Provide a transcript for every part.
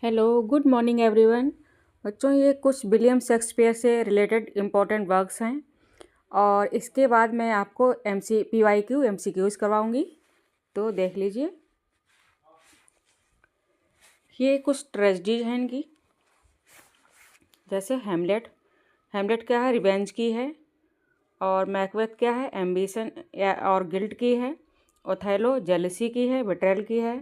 Hello good morning everyone. बच्चों, ये कुछ विलियम शेक्सपियर से रिलेटेड इम्पोर्टेंट वर्क्स हैं और इसके बाद मैं आपको MCQs करवाऊंगी। तो देख लीजिए, ये कुछ ट्रेजेडीज हैं इनकी। जैसे हेमलेट। हेमलेट क्या है? रिवेंज की है। और मैकबेथ क्या है? एम्बिशन और गिल्ट की है। ओथेलो जेलसी की है, बिट्रेयल की है।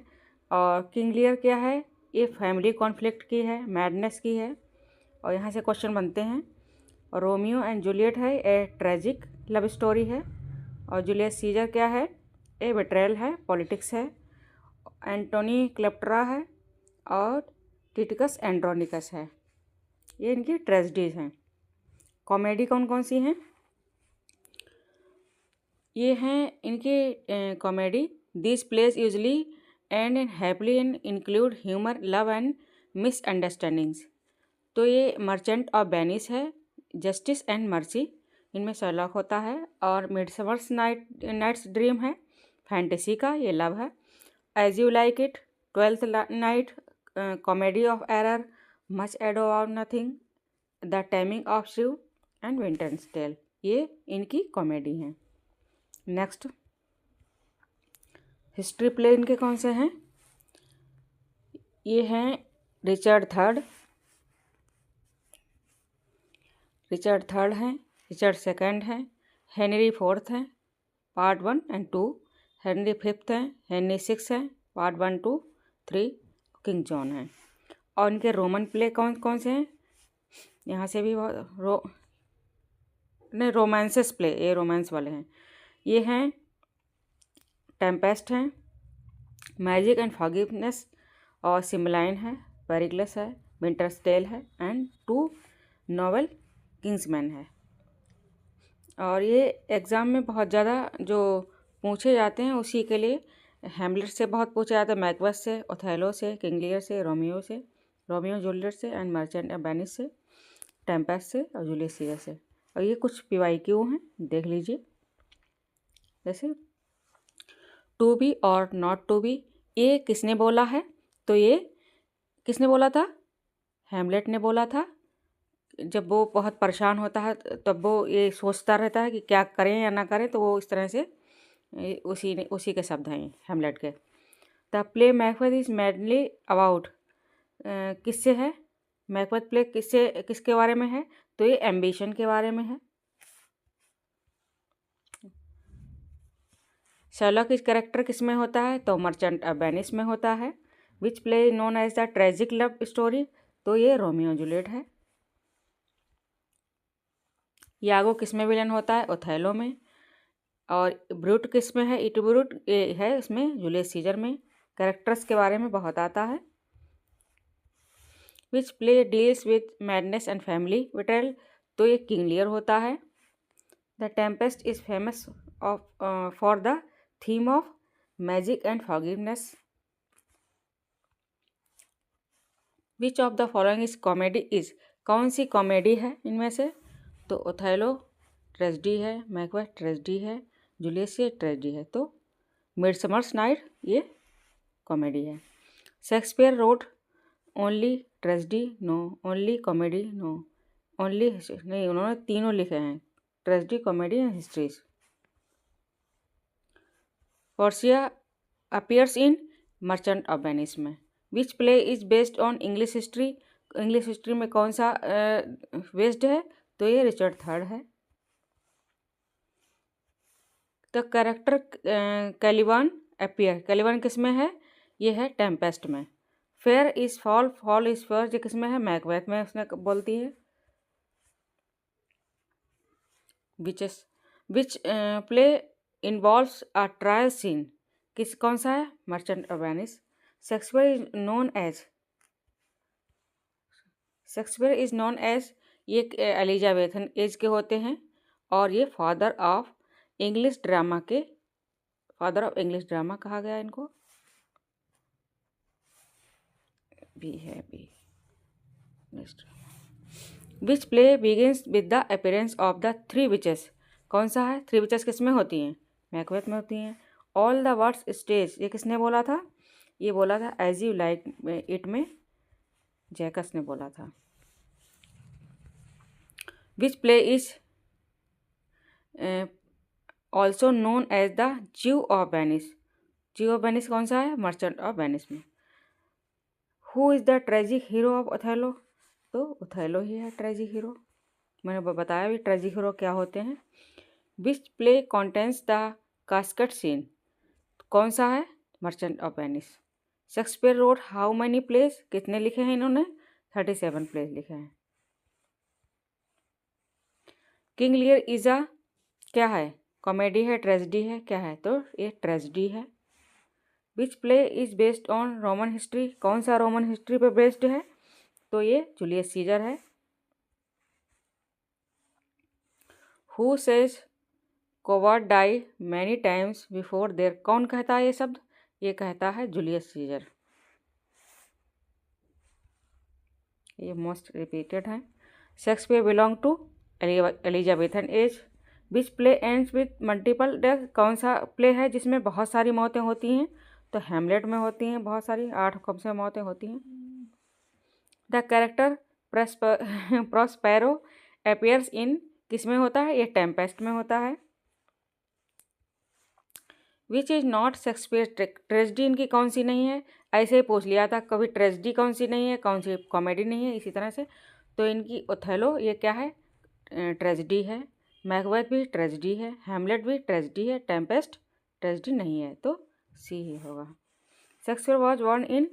और किंग लियर क्या है? ये फैमिली कॉन्फ्लिक्ट की है, मैडनेस की है। और यहाँ से क्वेश्चन बनते हैं। रोमियो एंड जूलियट है, ए ट्रेजिक लव स्टोरी है। और जूलियस सीजर क्या है? ए बिट्रेयल है, पॉलिटिक्स है। एंटोनी क्लेप्ट्रा है और टिटिकस एंड्रोनिकस है। ये इनकी ट्रेजेडीज हैं। कॉमेडी कौन कौन सी हैं? ये हैं इनकी comedy. This plays usually end happily and include humour, love and misunderstandings. तो ये मर्चेंट ऑफ वेनिस है, जस्टिस एंड मर्सी, इनमें शर्लॉक होता है। और मिडसमर्स नाइट्स ड्रीम है, फैंटेसी का, ये लव है। As you like it, twelfth night, comedy of error, much ado और nothing, the taming of shrew and winter's tale, ये इनकी कॉमेडी हैं। नेक्स्ट, हिस्ट्री प्ले इनके कौन से हैं? ये हैं रिचर्ड थर्ड हैं, रिचर्ड सेकंड हैं, हेनरी फोर्थ हैं, पार्ट 1 एंड 2, हेनरी फिफ्थ हैं, हेनरी सिक्स हैं, पार्ट 1 2 3, किंग जॉन हैं। और इनके रोमन प्ले कौन कौन से हैं? यहाँ से भी रोमांसेस प्ले, ये रोमांस वाले हैं। ये हैं टेम्पेस्ट हैं, मैजिक एंड फॉरगिवनेस और सिमलाइन है, पेरिक्लस है, विंटर्स टेल है एंड 2 नॉवेल किंग्समैन है। और ये एग्ज़ाम में बहुत ज़्यादा जो पूछे जाते हैं उसी के लिए हैमलेट से बहुत पूछा जाता है, मैकबेथ से, ओथेलो से, किंग लियर से, रोमियो जूलियट से एंड मर्चेंट ऑफ वेनिस से, टेम्पेस्ट से और जूलियस सीजर से। और ये कुछ PYQ हैं, देख लीजिए। जैसे टू बी और नॉट टू बी, ये किसने बोला है? तो ये किसने बोला था? हैमलेट ने बोला था। जब वो बहुत परेशान होता है तब वो ये सोचता रहता है कि क्या करें या ना करें, तो वो इस तरह से उसी के शब्द हैं हैमलेट के। The play Macbeth is madly about, किससे है? मैकबेथ प्ले किसके बारे में है? तो ये एम्बिशन के बारे में है। शर्लॉक इस कैरेक्टर किस में होता है? तो मर्चेंट ऑफ वेनिस में होता है। Which play known as the tragic love story? तो ये रोमियो जूलियट है। यागो किस में विलन होता है? ओथेलो में। और ब्रूट किस में है? इट ब्रूट ये है इसमें, जूलियस सीजर में। कैरेक्टर्स के बारे में बहुत आता है। Which play deals with madness and family betrayal? तो ये किंग लियर होता है। The Tempest is famous for the theme of magic and forgiveness. Which of the following is comedy is, कौन सी कॉमेडी है इनमें से? तो ओथेलो ट्रेजेडी है, मैकबेथ ट्रेजेडी है, जूलियस सीजर ट्रेजेडी है। तो मिडसमर्स नाइट ये कॉमेडी है। Shakespeare wrote only tragedy? No. Only comedy? No. Only नहीं, उन्होंने तीनों लिखे हैं, tragedy, comedy and histories. Portia appears in merchant of Venice में। Which play is based on English history? English history में कौन सा बेस्ड है? तो ये रिचर्ड थर्ड है। The character Caliban appear, Caliban किस में है? ये है टेम्पेस्ट में। Fair is foul, foul is fair, ये किस में है? मैकबेथ में उसने बोलती है। Which play involves a trial scene? कौन सा है? Merchant of Venice. Shakespeare is known as, ये एलिजाबेथन एज के होते हैं और ये फादर ऑफ इंग्लिश ड्रामा कहा गया इनको। भी है भी। Which play begins with the appearance of the three witches? कौन सा है? थ्री विचेस किस में होती हैं? मैकबेथ में होती हैं। ऑल द वर्ड्स स्टेज, ये किसने बोला था? ये बोला था एज यू लाइक इट में जैकस ने बोला था। Which play is also known as the Jew of Venice. Jew of Venice कौन सा है? मर्चेंट ऑफ वेनिस में। Who is the tragic hero of Othello? तो ओथेलो ही है ट्रेजिक हीरो। मैंने बताया भी ट्रेजिक हीरो क्या होते हैं। Which play contains the casket scene? कौन सा है? Merchant of Venice. Shakespeare wrote how many plays? कितने लिखे हैं इन्होंने? 37 प्लेस लिखे हैं। किंग लियर इज अ क्या है? कॉमेडी है, ट्रेजिडी है, क्या है? तो ये ट्रेजिडी है। Which play is based on Roman history? कौन सा रोमन हिस्ट्री पे बेस्ड है? तो ये जूलियस सीजर है। Who says coward die many times before their? कौन कहता है ये शब्द? ये कहता है जूलियस सीजर। ये मोस्ट रिपीटेड है। Shakespeare belong to Elizabethan age. Which play ends with multiple death? कौन सा प्ले है जिसमें बहुत सारी मौतें होती हैं? तो हैमलेट में होती हैं बहुत सारी, 8 कम से मौतें होती हैं। द कैरेक्टर प्रॉस्पेरो अपीयर्स इन किस में होता है? ये टेम्पेस्ट में होता है। Which is not Shakespeare tragedy इनकी कौन सी नहीं है? ऐसे ही पूछ लिया था कभी, ट्रेजिडी कौन सी नहीं है, कौन सी कॉमेडी नहीं है, इसी तरह से। तो इनकी ओथेलो ये क्या है? ट्रेजिडी है। मैकबेथ भी ट्रेजिडी है, हैमलेट भी ट्रेजिडी है, टेम्पेस्ट ट्रेजिडी नहीं है, तो सी ही होगा। शेक्सपियर वॉज बॉर्न इन,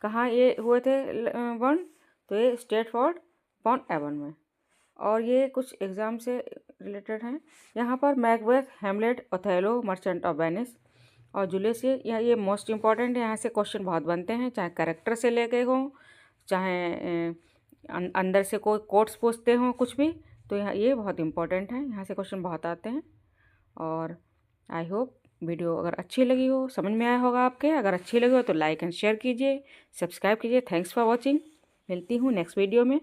कहाँ ये हुए थे बॉर्न? तो ये स्ट्रेटफोर्ड अपॉन एवन में। और ये कुछ एग्ज़ाम से रिलेटेड हैं। यहाँ पर Macbeth, Hamlet, Othello, merchant of Venice और जूलियस, ये मोस्ट इंपॉर्टेंट है। यहाँ से क्वेश्चन बहुत बनते हैं, चाहे कैरेक्टर से लेके हों, चाहे अंदर से कोई कोट्स पूछते हों, कुछ भी। तो यहाँ ये बहुत इंपॉर्टेंट है, यहाँ से क्वेश्चन बहुत आते हैं। और आई होप वीडियो अगर अच्छी लगी हो, समझ में आया होगा आपके। अगर अच्छी लगी हो तो लाइक एंड शेयर कीजिए, सब्सक्राइब कीजिए। Thanks for watching. मिलती हूँ नेक्स्ट वीडियो में।